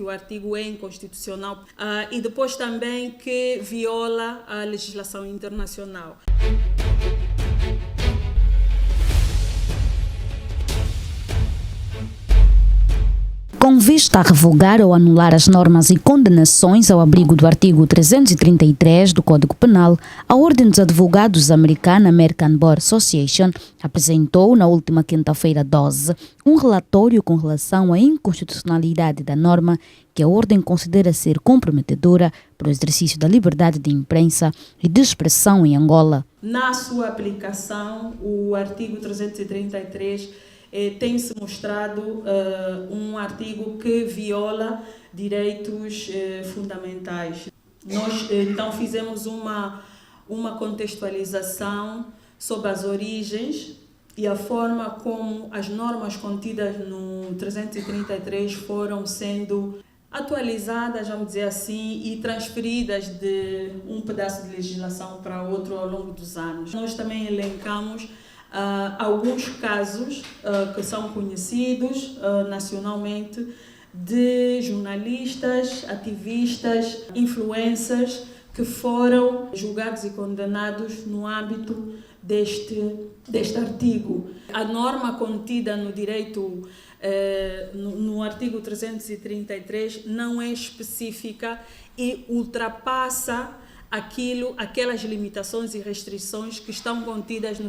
que o artigo é inconstitucional e depois também que viola a legislação internacional. Com vista a revogar ou anular as normas e condenações ao abrigo do artigo 333 do Código Penal, a Ordem dos Advogados americana American Bar Association apresentou na última quinta-feira 12 um relatório com relação à inconstitucionalidade da norma que a Ordem considera ser comprometedora para o exercício da liberdade de imprensa e de expressão em Angola. Na sua aplicação, o artigo 333 tem-se mostrado um artigo que viola direitos fundamentais. Nós, então, fizemos uma contextualização sobre as origens e a forma como as normas contidas no 333 foram sendo atualizadas, vamos dizer assim, e transferidas de um pedaço de legislação para outro ao longo dos anos. Nós também elencamos alguns casos que são conhecidos nacionalmente de jornalistas, ativistas, influencers que foram julgados e condenados no âmbito deste artigo. A norma contida no direito, no artigo 333, não é específica e ultrapassa aquelas limitações e restrições que estão contidas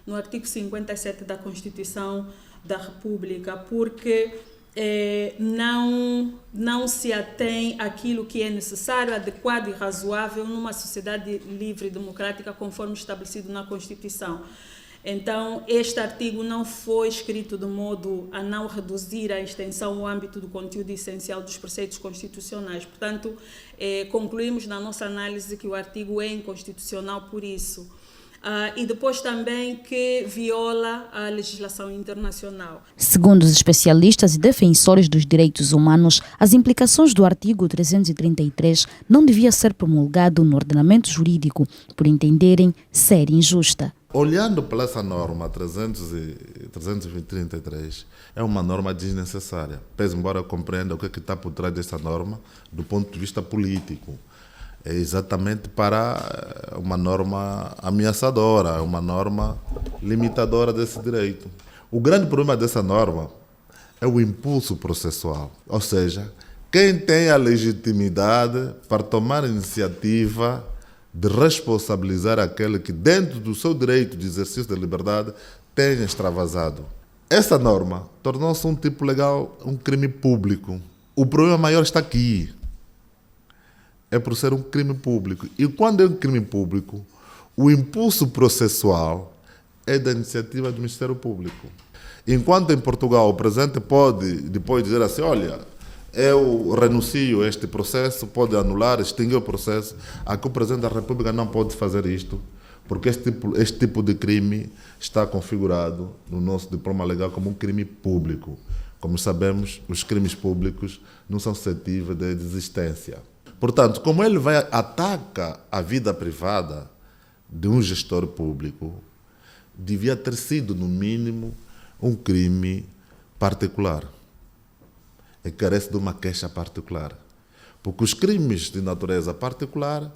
no artigo 57 da Constituição da República, porque não se atém àquilo que é necessário, adequado e razoável numa sociedade livre e democrática, conforme estabelecido na Constituição. Então, este artigo não foi escrito de modo a não reduzir a extensão ao âmbito do conteúdo essencial dos preceitos constitucionais. Portanto, concluímos na nossa análise que o artigo é inconstitucional por isso. E depois também que viola a legislação internacional. Segundo os especialistas e defensores dos direitos humanos, as implicações do artigo 333 não devia ser promulgado no ordenamento jurídico, por entenderem ser injusta. Olhando para essa norma 333, é uma norma desnecessária. Pese embora eu compreenda o que está por trás dessa norma, do ponto de vista político. É exatamente para uma norma ameaçadora, uma norma limitadora desse direito. O grande problema dessa norma é o impulso processual. Ou seja, quem tem a legitimidade para tomar a iniciativa de responsabilizar aquele que, dentro do seu direito de exercício da liberdade, tenha extravasado. Essa norma tornou-se um tipo legal, um crime público. O problema maior está aqui. É por ser um crime público. E quando é um crime público, o impulso processual é da iniciativa do Ministério Público. Enquanto em Portugal o Presidente pode depois dizer assim, olha, eu renuncio a este processo, pode anular, extinguir o processo. Aqui o Presidente da República não pode fazer isto, porque este tipo de crime está configurado no nosso diploma legal como um crime público. Como sabemos, os crimes públicos não são suscetíveis de desistência. Portanto, como ele ataca a vida privada de um gestor público, devia ter sido, no mínimo, um crime particular. E carece de uma queixa particular. Porque os crimes de natureza particular,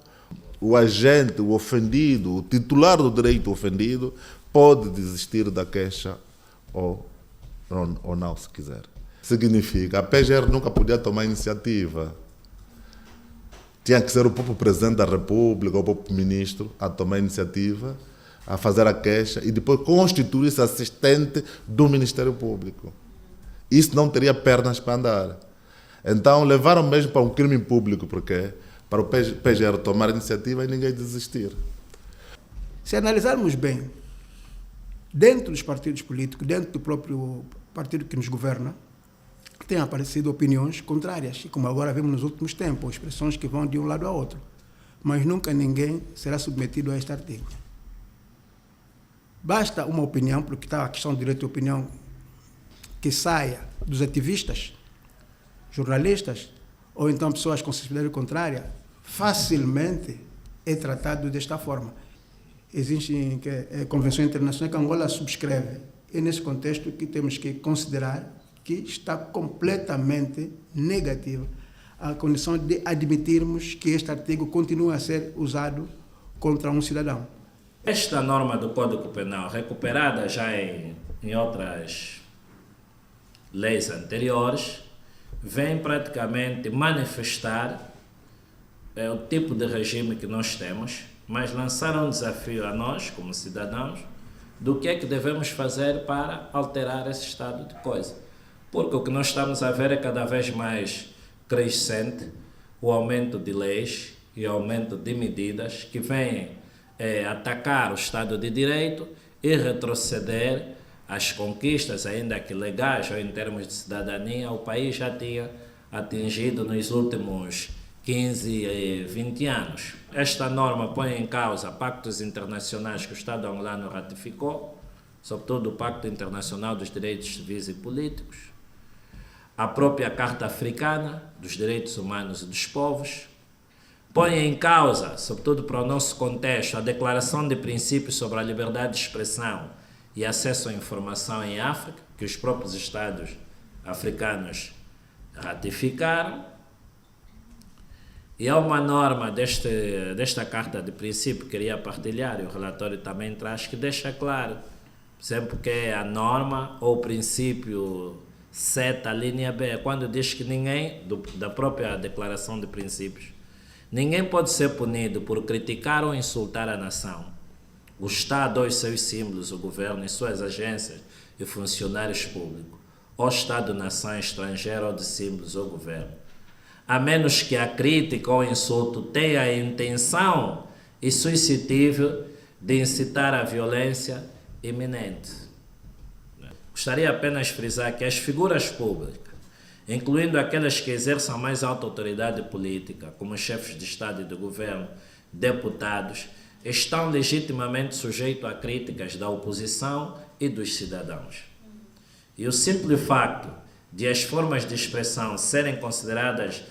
o agente, o ofendido, o titular do direito ofendido, pode desistir da queixa ou não, se quiser. Significa, a PGR nunca podia tomar iniciativa. Tinha que ser o próprio Presidente da República, o próprio Ministro, a tomar a iniciativa, a fazer a queixa e depois constituir-se assistente do Ministério Público. Isso não teria pernas para andar. Então, levaram mesmo para um crime público, porque para o PGR tomar a iniciativa e ninguém desistir. Se analisarmos bem, dentro dos partidos políticos, dentro do próprio partido que nos governa, têm aparecido opiniões contrárias, e como agora vemos nos últimos tempos, expressões que vão de um lado ao outro. Mas nunca ninguém será submetido a este artigo. Basta uma opinião, porque está a questão do direito de opinião, que saia dos ativistas, jornalistas, ou então pessoas com sensibilidade contrária, facilmente é tratado desta forma. Existem convenções internacionais que Angola subscreve. É nesse contexto que temos que considerar que está completamente negativa à condição de admitirmos que este artigo continua a ser usado contra um cidadão. Esta norma do Código Penal, recuperada já em outras leis anteriores, vem praticamente manifestar o tipo de regime que nós temos, mas lançar um desafio a nós, como cidadãos, do que é que devemos fazer para alterar esse estado de coisa. Porque o que nós estamos a ver é cada vez mais crescente o aumento de leis e o aumento de medidas que vêm atacar o Estado de Direito e retroceder as conquistas, ainda que legais ou em termos de cidadania, o país já tinha atingido nos últimos 15 e 20 anos. Esta norma põe em causa pactos internacionais que o Estado angolano ratificou, sobretudo o Pacto Internacional dos Direitos Civis e Políticos, a própria Carta Africana dos Direitos Humanos e dos Povos, põe em causa, sobretudo para o nosso contexto, a Declaração de Princípios sobre a Liberdade de Expressão e Acesso à Informação em África, que os próprios Estados africanos ratificaram. E há uma norma desta Carta de Princípio que queria partilhar, e o relatório também traz, que deixa claro, por exemplo, que é a norma ou o princípio 7, a linha B, quando diz que ninguém, da própria Declaração de Princípios, ninguém pode ser punido por criticar ou insultar a nação, o Estado ou os seus símbolos, o governo e suas agências e funcionários públicos, ou Estado-nação estrangeiro ou de símbolos ou governo, a menos que a crítica ou insulto tenha a intenção e suscetível de incitar a violência iminente. Gostaria apenas de frisar que as figuras públicas, incluindo aquelas que exerçam a mais alta autoridade política, como chefes de Estado e de governo, deputados, estão legitimamente sujeitos a críticas da oposição e dos cidadãos. E o simples facto de as formas de expressão serem consideradas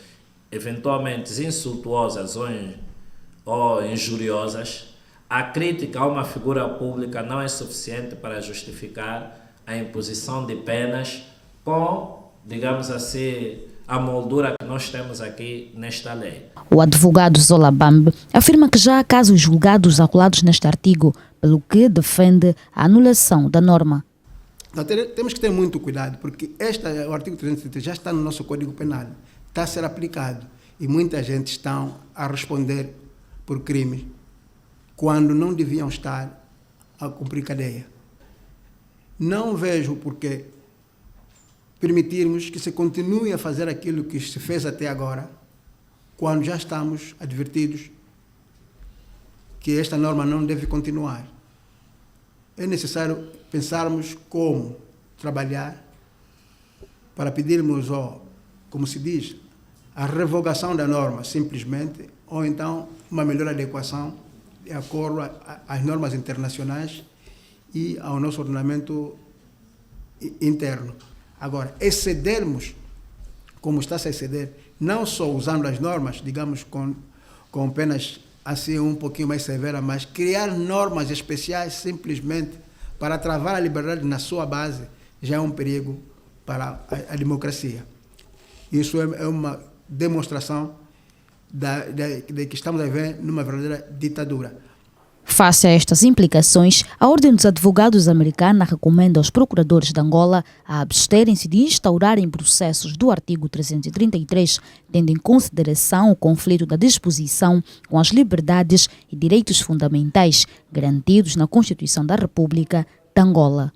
eventualmente insultuosas ou injuriosas, a crítica a uma figura pública não é suficiente para justificar a imposição de penas com, digamos assim, a moldura que nós temos aqui nesta lei. O advogado Zola Bambe afirma que já há casos julgados arrolados neste artigo, pelo que defende a anulação da norma. Então, temos que ter muito cuidado, porque o artigo 333 já está no nosso Código Penal, está a ser aplicado, e muita gente está a responder por crimes quando não deviam estar a cumprir cadeia. Não vejo por que permitirmos que se continue a fazer aquilo que se fez até agora, quando já estamos advertidos que esta norma não deve continuar. É necessário pensarmos como trabalhar para pedirmos, como se diz, a revogação da norma, simplesmente, ou então uma melhor adequação de acordo às normas internacionais e ao nosso ordenamento interno. Agora, excedermos, como está-se a exceder, não só usando as normas, digamos, com penas assim um pouquinho mais severas, mas criar normas especiais simplesmente para travar a liberdade na sua base, já é um perigo para a democracia. Isso é uma demonstração de que estamos a viver numa verdadeira ditadura. Face a estas implicações, a Ordem dos Advogados Americana recomenda aos procuradores de Angola a absterem-se de instaurarem processos do artigo 333, tendo em consideração o conflito da disposição com as liberdades e direitos fundamentais garantidos na Constituição da República de Angola.